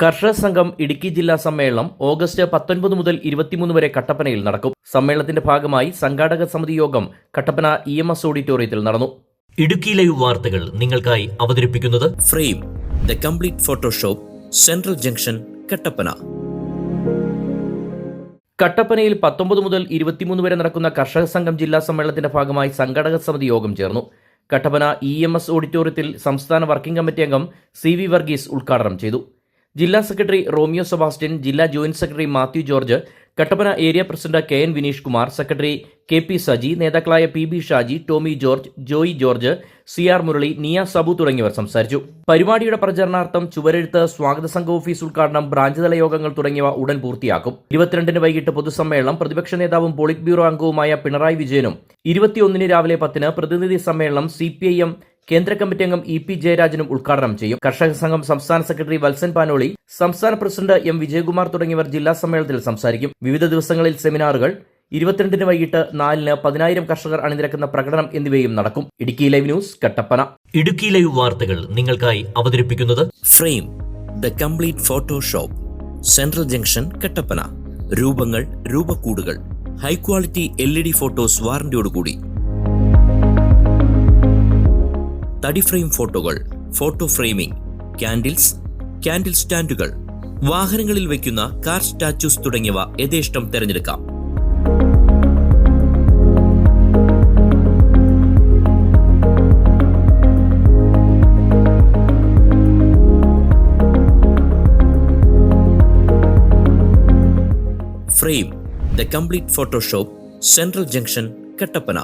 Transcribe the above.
കർഷക സംഘം ഇടുക്കി ജില്ലാ സമ്മേളനം ഓഗസ്റ്റ് 19 മുതൽ 23 വരെ കട്ടപ്പനയിൽ നടക്കും. സമ്മേളനത്തിന്റെ ഭാഗമായി സംഘാടക സമിതി യോഗം കട്ടപ്പന EMS ഓഡിറ്റോറിയത്തിൽ നടന്നു. ഇടുക്കി ലൈവ് വാർത്തകൾ നിങ്ങൾക്കായി അവതരിപ്പിക്കുന്നത് frame the complete Photoshop, central junction, Kattappana. കട്ടപ്പനയിൽ 19 മുതൽ 23 വരെ നടക്കുന്ന കർഷക സംഘം ജില്ലാ സമ്മേളനത്തിന്റെ ഭാഗമായി സംഘാടക സമിതി യോഗം ചേർന്നു. കട്ടപ്പന EMS ഓഡിറ്റോറിയത്തിൽ സംസ്ഥാന വർക്കിംഗ് കമ്മിറ്റി അംഗം CV വർഗീസ് ഉദ്ഘാടനം ചെയ്തു. ജില്ലാ സെക്രട്ടറി റോമിയോ സെബാസ്റ്റ്യൻ, ജില്ലാ joint secretary Mathew George, Kattappana area president KN Vineesh Kumar, secretary KP Saji, നേതാക്കളായ PB Shaji, Tommy George, Joy George, CR Murali, Niya Sabu തുടങ്ങിയവർ സംസാരിച്ചു. പരിപാടിയുടെ പ്രചരണാർത്ഥം ചുവരെഴുത്ത്, സ്വാഗത സംഘ ഓഫീസ് ഉദ്ഘാടനം, ബ്രാഞ്ച് തല യോഗങ്ങൾ തുടങ്ങിയവ ഉടൻ പൂർത്തിയാക്കും. 22 വൈകിട്ട് പൊതുസമ്മേളനം പ്രതിപക്ഷ നേതാവും പോളിറ്റ് ബ്യൂറോ അംഗവുമായ പിണറായി വിജയനും 21 രാവിലെ 10 പ്രതിനിധി സമ്മേളനം CPIM കേന്ദ്ര കമ്മിറ്റി അംഗം EP ജയരാജനും ഉദ്ഘാടനം ചെയ്യും. കർഷക സംഘം സംസ്ഥാന സെക്രട്ടറി വത്സൻ പാനോളി, സംസ്ഥാന പ്രസിഡന്റ് M വിജയകുമാർ തുടങ്ങിയവർ ജില്ലാ സമ്മേളനത്തിൽ സംസാരിക്കും. വിവിധ ദിവസങ്ങളിൽ സെമിനാറുകൾ, 22 വൈകിട്ട് 4 10,000 കർഷകർ അണിനിരക്കുന്ന പ്രകടനം എന്നിവയും നടക്കും. Idukki live news, Kattappana. Idukki live വാർത്തകൾ നിങ്ങൾക്കായി അവതരിപ്പിക്കുന്നത് frame the complete Photoshop, central junction, Kattappana. രൂപങ്ങൾ, രൂപക്കൂടുകൾ, ഹൈ ക്വാളിറ്റി LED ഫോട്ടോസ് വാറന്റിയോടുകൂടി. തടി ഫ്രെയിം ഫോട്ടോകൾ, ഫോട്ടോ ഫ്രെയിമിംഗ്, ക്യാൻഡിൽസ്, ക്യാൻഡിൽ സ്റ്റാൻഡുകൾ, വാഹനങ്ങളിൽ വയ്ക്കുന്ന കാർ സ്റ്റാച്യൂസ് തുടങ്ങിയവ യഥേഷ്ടം തിരഞ്ഞെടുക്കാം. Frame the complete Photoshop, central junction, Kattappana.